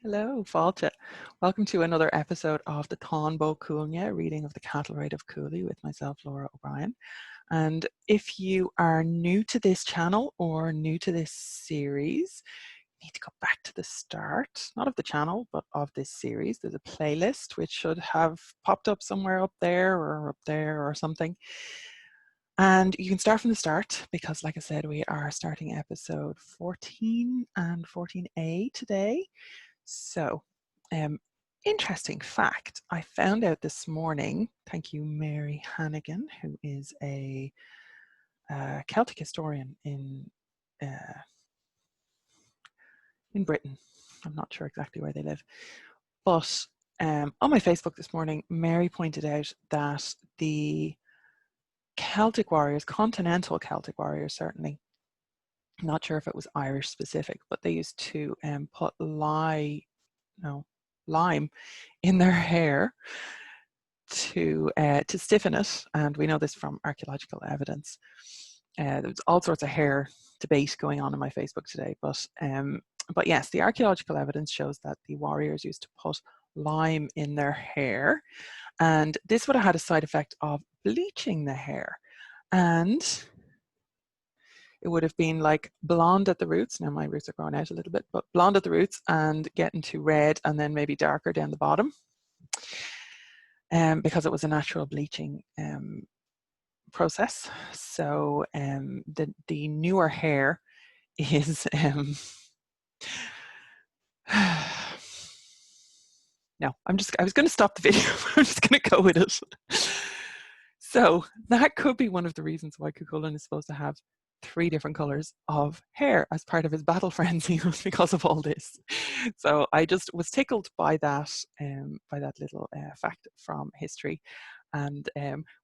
Hello, Fáilte. Welcome to another episode of the Táin Cuailnge reading of the Cattle Rite of Cooley with myself, Lora O'Brien. And if you are new to this channel or new to this series, you need to go back to the start, not of the channel, but of this series. There's a playlist which should have popped up somewhere up there or something. And you can start from the start because, like I said, we are starting episode 14 and 14A today. So, interesting fact, I found out this morning, thank you, Mary Hannigan, who is a Celtic historian in Britain. I'm not sure exactly where they live. But on my Facebook this morning, Mary pointed out that the Celtic warriors, continental Celtic warriors certainly, not sure if it was Irish specific, but they used to put lime in their hair to stiffen it, and we know this from archaeological evidence. There's all sorts of hair debate going on in my Facebook today, but yes, the archaeological evidence shows that the warriors used to put lime in their hair, and this would have had a side effect of bleaching the hair, and it would have been like blonde at the roots. Now my roots are growing out a little bit, but blonde at the roots and getting to red and then maybe darker down the bottom. Because it was a natural bleaching process. So the newer hair is no, I was going to stop the video. I'm just going to go with it. So that could be one of the reasons why Cuchulainn is supposed to have 3 different colors of hair as part of his battle frenzy, because of all this. So I just was tickled by that little fact from history. And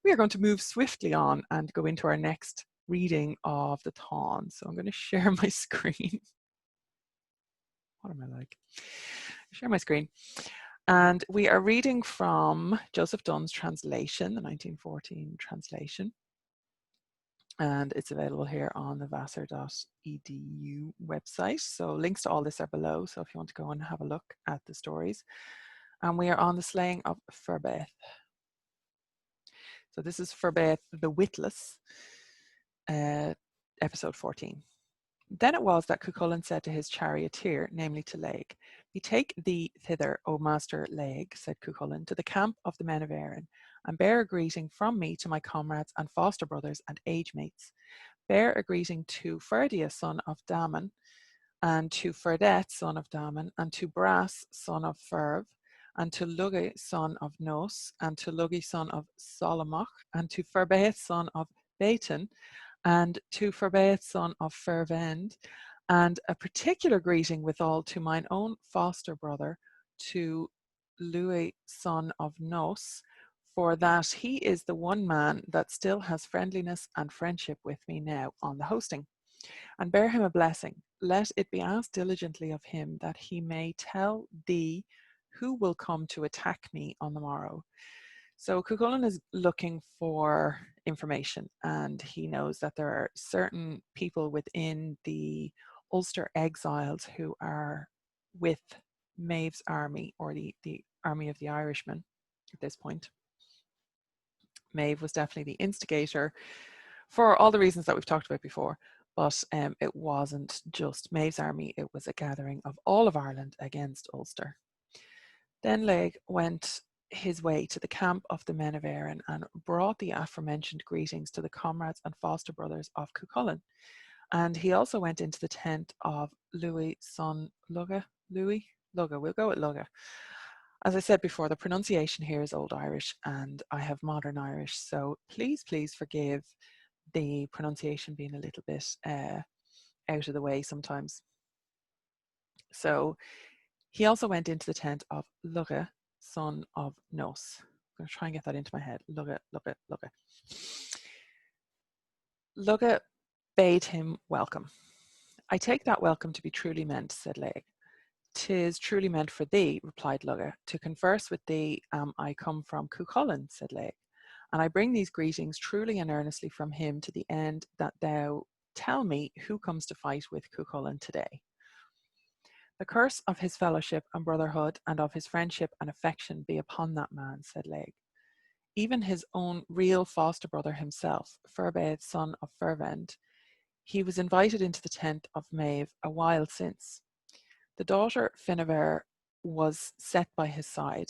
we are going to move swiftly on and go into our next reading of the Táin. So I'm going to share my screen. What am I like? Share my screen. And we are reading from Joseph Dunn's translation, the 1914 translation. And it's available here on the vassar.edu website. So links to all this are below. So if you want to go and have a look at the stories. And we are on the slaying of Ferbaeth. So this is Ferbaeth the Witless, episode 14. Then it was that Cuchulainn said to his charioteer, namely to Laig, "Betake thee thither, O master Laig," said Cuchulainn, "to the camp of the men of Erin, and bear a greeting from me to my comrades and foster brothers and age mates. Bear a greeting to Ferdiah, son of Daman, and to Ferbaeth, son of Daman, and to Bras, son of Ferb, and to Lugge, son of Nos, and to Lugge, son of Solomach, and to Ferbaeth, son of Beitin, and to Ferbaeth, son of Fervend, and a particular greeting withal to mine own foster brother, to Louis, son of Nos, for that he is the one man that still has friendliness and friendship with me now on the hosting. And bear him a blessing. Let it be asked diligently of him that he may tell thee who will come to attack me on the morrow." So Cuchulainn is looking for information, and he knows that there are certain people within the Ulster exiles who are with Maeve's army, or the army of the Irishmen at this point. Maeve was definitely the instigator for all the reasons that we've talked about before, but it wasn't just Maeve's army, it was a gathering of all of Ireland against Ulster. Then Laig went his way to the camp of the men of Erin and brought the aforementioned greetings to the comrades and foster brothers of Cuchulainn. And he also went into the tent of Louis, son Lugge. Lugge, we'll go with Lugge. As I said before, the pronunciation here is Old Irish and I have Modern Irish, so please forgive the pronunciation being a little bit out of the way sometimes. So he also went into the tent of Lugge, son of Nos. I'm going to try and get that into my head. Lugge. Lugge bade him welcome. "I take that welcome to be truly meant," said Laig. "'Tis truly meant for thee," replied Lugge. "To converse with thee am I come from Cuchulainn," said Laig. "And I bring these greetings truly and earnestly from him to the end that thou tell me who comes to fight with Cuchulainn today." The curse of his fellowship and brotherhood and of his friendship and affection be upon that man, said Laig. Even his own real foster brother himself, Ferbaeth, son of Fervend, he was invited into the tent of Maeve a while since. The daughter Finnevere was set by his side.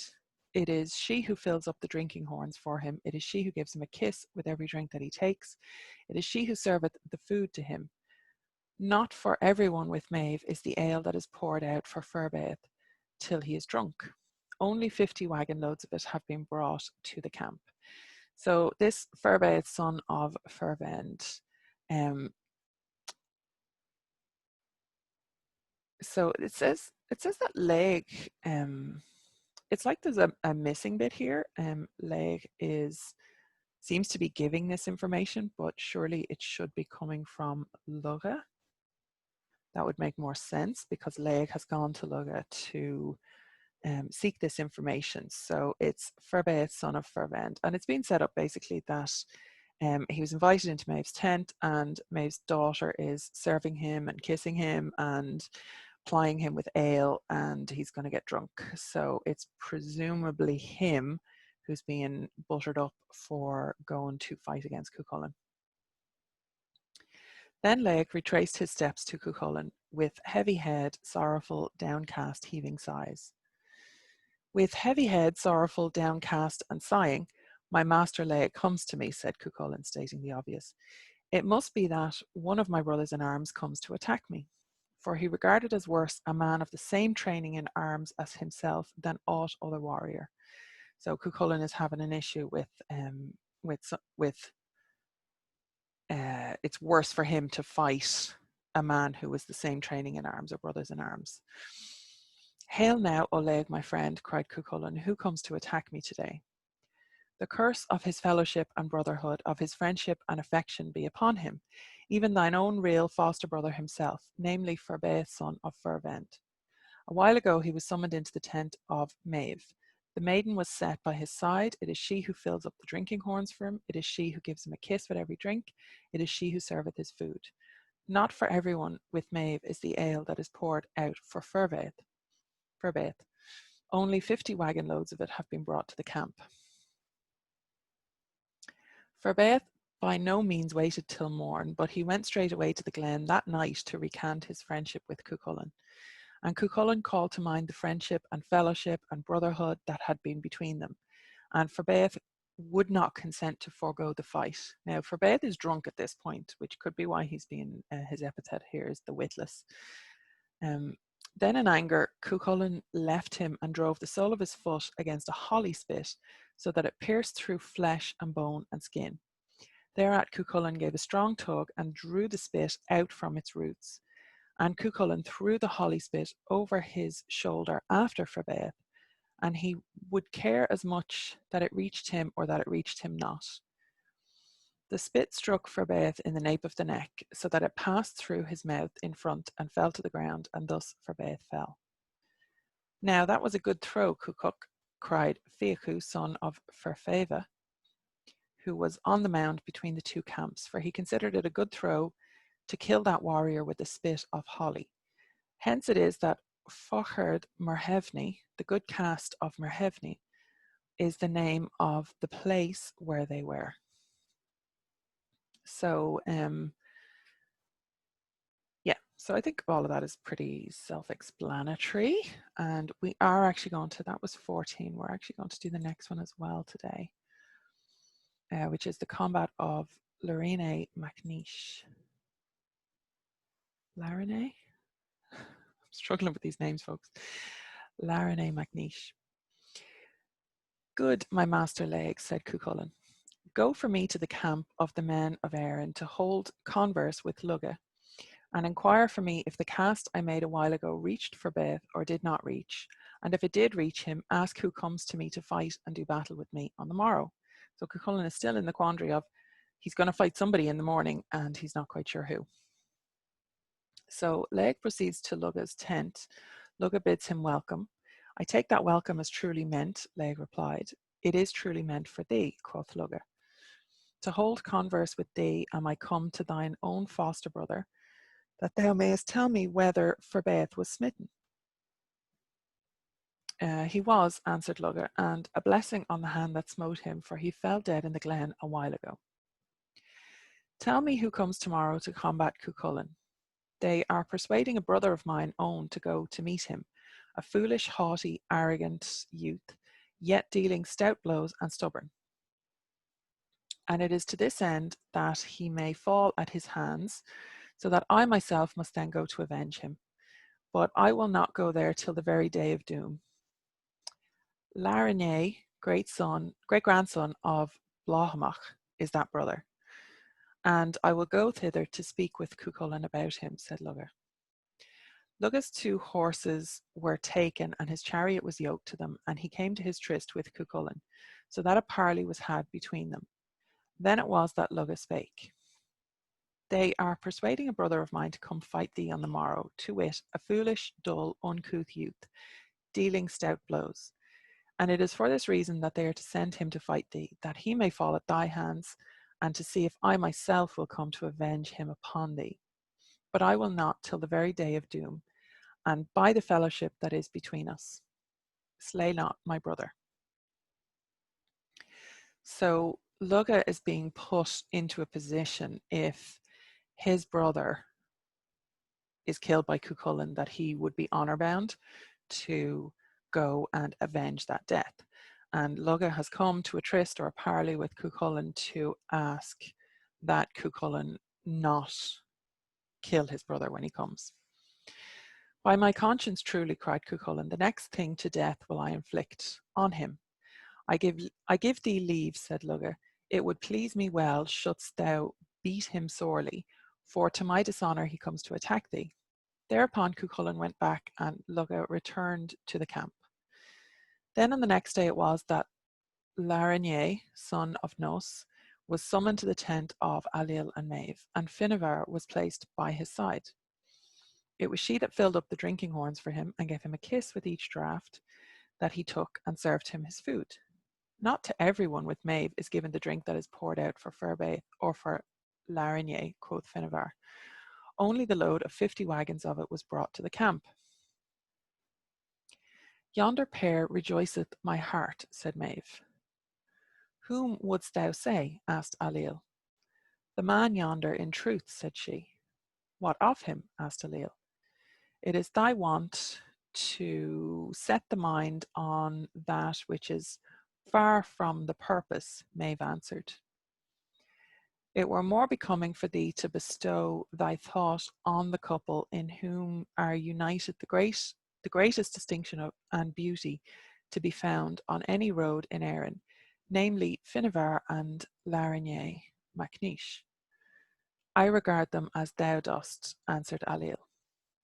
It is she who fills up the drinking horns for him. It is she who gives him a kiss with every drink that he takes. It is she who serveth the food to him. Not for everyone with Maeve is the ale that is poured out for Ferbaeth till he is drunk. Only 50 wagon loads of it have been brought to the camp. So this Ferbaeth, son of Fervend, so it says that Laig, it's like there's a missing bit here. Laig seems to be giving this information, but surely it should be coming from Lora. That would make more sense because Laig has gone to Lora to seek this information. So it's Ferbaeth, son of Fervend, and it's been set up basically that he was invited into Maeve's tent, and Maeve's daughter is serving him and kissing him and plying him with ale, and he's going to get drunk. So it's presumably him who's being buttered up for going to fight against Cuchulainn. Then Laig retraced his steps to Cuchulainn with heavy head, sorrowful, downcast, heaving sighs. With heavy head, sorrowful, downcast, and sighing, my master Laig comes to me, said Cuchulainn, stating the obvious. It must be that one of my brothers in arms comes to attack me, for he regarded as worse a man of the same training in arms as himself than aught other warrior. So Cuchulainn is having an issue with it's worse for him to fight a man who was the same training in arms or brothers in arms. Hail now, O Laig, my friend, cried Cuchulainn, who comes to attack me today? The curse of his fellowship and brotherhood, of his friendship and affection be upon him, even thine own real foster brother himself, namely Ferbaeth, son of Fervend. A while ago he was summoned into the tent of Maeve. The maiden was set by his side. It is she who fills up the drinking horns for him. It is she who gives him a kiss with every drink. It is she who serveth his food. Not for everyone with Maeve is the ale that is poured out for Ferbaeth. Only 50 wagon loads of it have been brought to the camp. Ferbaeth by no means waited till morn, but he went straight away to the glen that night to recant his friendship with Cuchulainn. And Cuchulainn called to mind the friendship and fellowship and brotherhood that had been between them. And Ferbaeth would not consent to forego the fight. Now, Ferbaeth is drunk at this point, which could be why he's been, his epithet here is the witless. Then in anger, Cuchulainn left him and drove the sole of his foot against a holly spit so that it pierced through flesh and bone and skin. Thereat Cuchulainn gave a strong tug and drew the spit out from its roots. And Cuchulainn threw the holly spit over his shoulder after Ferbaeth, and he would care as much that it reached him or that it reached him not. The spit struck Ferbaeth in the nape of the neck, so that it passed through his mouth in front and fell to the ground, and thus Ferbaeth fell. Now that was a good throw, Cuchulainn, cried Fiachu, son of Ferfaeva, who was on the mound between the two camps, for he considered it a good throw to kill that warrior with the spit of holly. Hence it is that Fochard Merhevni, the good cast of Merhevni, is the name of the place where they were. So, so I think all of that is pretty self-explanatory. And we are actually going to, that was 14, we're actually going to do the next one as well today, which is the combat of Larinè MacNois. Larinè? I'm struggling with these names, folks. Larinè MacNois. Good, my master Laig, said Cuchulainn. Go for me to the camp of the men of Erin to hold converse with Lugga, and inquire for me if the cast I made a while ago reached Ferbaeth or did not reach, and if it did reach him, ask who comes to me to fight and do battle with me on the morrow. So Cuchulainn is still in the quandary of he's going to fight somebody in the morning and he's not quite sure who. So Laig proceeds to Lugga's tent. Lugga bids him welcome. I take that welcome as truly meant, Laig replied. It is truly meant for thee, quoth Lugga. To hold converse with thee am I come to thine own foster brother, that thou mayest tell me whether Ferbaeth was smitten. He was, answered Lugga, and a blessing on the hand that smote him, for he fell dead in the glen a while ago. Tell me who comes tomorrow to combat Cuchulainn. They are persuading a brother of mine, Owen, to go to meet him, a foolish, haughty, arrogant youth, yet dealing stout blows and stubborn. And it is to this end that he may fall at his hands, so that I myself must then go to avenge him. But I will not go there till the very day of doom. Larinè, great-grandson of Blahamach, is that brother, and I will go thither to speak with Cuchulainn about him, said Lugga. Lugga's 2 horses were taken, and his chariot was yoked to them, and he came to his tryst with Cuchulainn, so that a parley was had between them. Then it was that Lugga spake. They are persuading a brother of mine to come fight thee on the morrow, to wit, a foolish, dull, uncouth youth, dealing stout blows. And it is for this reason that they are to send him to fight thee, that he may fall at thy hands, and to see if I myself will come to avenge him upon thee. But I will not till the very day of doom, and by the fellowship that is between us. Slay not my brother. So Lugga is being put into a position, if his brother is killed by Cuchulainn, that he would be honor bound to go and avenge that death. And Lugga has come to a tryst or a parley with Cuchulainn to ask that Cuchulainn not kill his brother when he comes. By my conscience, truly, cried Cuchulainn, the next thing to death will I inflict on him. I give thee leave, said Lugga. It would please me well shouldst thou beat him sorely, for to my dishonour he comes to attack thee. Thereupon Cuchulainn went back, and Lugga returned to the camp. Then on the next day it was that Larinè, son of Nos, was summoned to the tent of Ailill and Maeve, and Finnebhar was placed by his side. It was she that filled up the drinking horns for him, and gave him a kiss with each draught that he took, and served him his food. Not to everyone with Maeve is given the drink that is poured out for Ferbaeth or for Larinè, quoth Finnebhar. Only the load of 50 wagons of it was brought to the camp. Yonder pair rejoiceth my heart, said Maeve. Whom wouldst thou say? asked Ailill. The man yonder, in truth, said she. What of him? asked Ailill. It is thy wont to set the mind on that which is far from the purpose, Maeve answered. It were more becoming for thee to bestow thy thought on the couple in whom are united the greatest distinction and beauty to be found on any road in Erin, namely Finnebhar and Larinè MacNois. I regard them as thou dost, answered Ailill.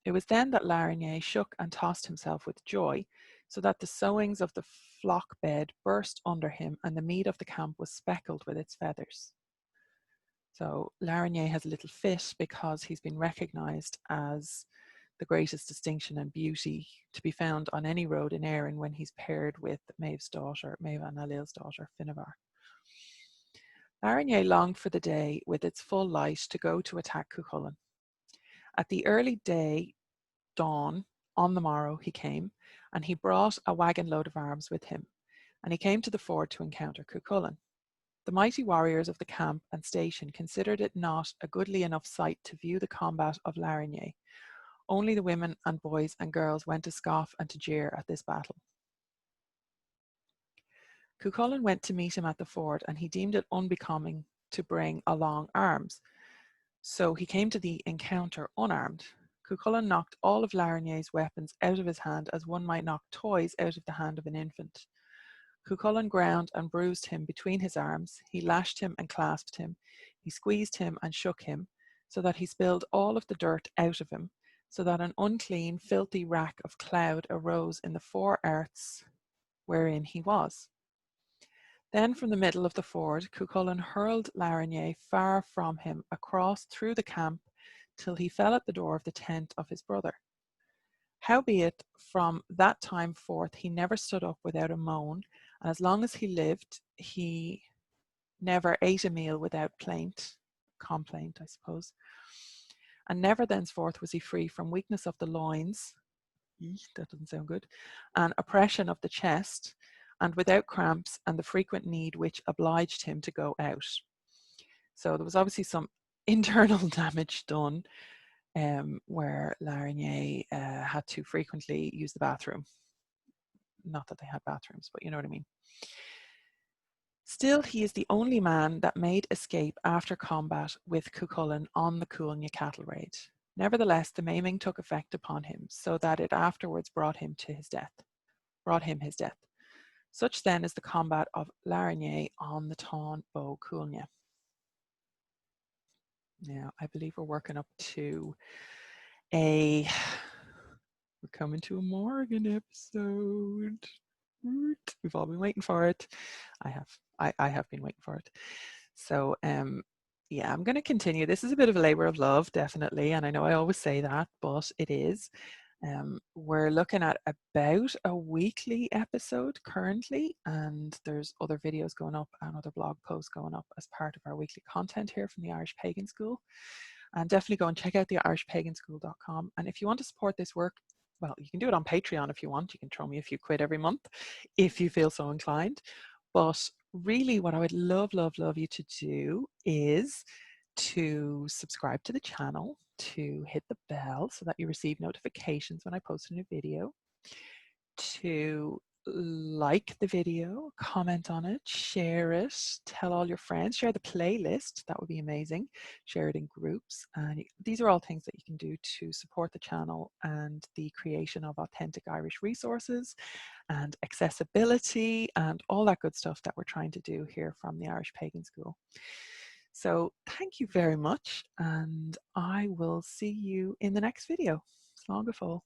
It was then that Larinè shook and tossed himself with joy, so that the sowings of the flock bed burst under him, and the mead of the camp was speckled with its feathers. So Larinè has a little fit because he's been recognised as the greatest distinction and beauty to be found on any road in Erin when he's paired with Maeve and Ailill's daughter, Finnebhar. Larinè longed for the day with its full light to go to attack Cuchulainn. At the early day dawn on the morrow he came, and he brought a wagon load of arms with him, and he came to the ford to encounter Cuchulainn. The mighty warriors of the camp and station considered it not a goodly enough sight to view the combat of Larinè. Only the women and boys and girls went to scoff and to jeer at this battle. Cuchulainn went to meet him at the ford, and he deemed it unbecoming to bring along arms. So he came to the encounter unarmed. Cuchulainn knocked all of Larinè's weapons out of his hand as one might knock toys out of the hand of an infant. Cuchulainn ground and bruised him between his arms. He lashed him and clasped him. He squeezed him and shook him, so that he spilled all of the dirt out of him, so that an unclean, filthy rack of cloud arose in the 4 earths wherein he was. Then from the middle of the ford, Cuchulainn hurled Larinè far from him, across through the camp, till he fell at the door of the tent of his brother. Howbeit, from that time forth he never stood up without a moan, and as long as he lived, he never ate a meal without complaint, I suppose. And never thenceforth was he free from weakness of the loins, That doesn't sound good. And oppression of the chest, and without cramps, and the frequent need which obliged him to go out. So there was obviously some internal damage done, where Larinè had to frequently use the bathroom. Not that they had bathrooms, but you know what I mean. Still, he is the only man that made escape after combat with Cuchulainn on the Cuailnge cattle raid. Nevertheless, the maiming took effect upon him, so that it afterwards brought him his death. Such then is the combat of Larinè on the Táin Bó Cuailnge. Now, I believe we're working up to we're coming to a Morgan episode. We've all been waiting for it. I have been waiting for it. So yeah, I'm going to continue. This is a bit of a labor of love, definitely, and I know I always say that, but it is. We're looking at about a weekly episode currently, and there's other videos going up and other blog posts going up as part of our weekly content here from the Irish Pagan School. And definitely go and check out the irishpaganschool.com. And if you want to support this work, well, you can do it on Patreon if you want. You can throw me a few quid every month if you feel so inclined. But really what I would love you to do is to subscribe to the channel, to hit the bell so that you receive notifications when I post a new video, to like the video, comment on it, share it, tell all your friends, share the playlist. That would be amazing. Share it in groups. And these are all things that you can do to support the channel and the creation of authentic Irish resources and accessibility and all that good stuff that we're trying to do here from the Irish Pagan School. So thank you very much, and I will see you in the next video. Slán go fóill.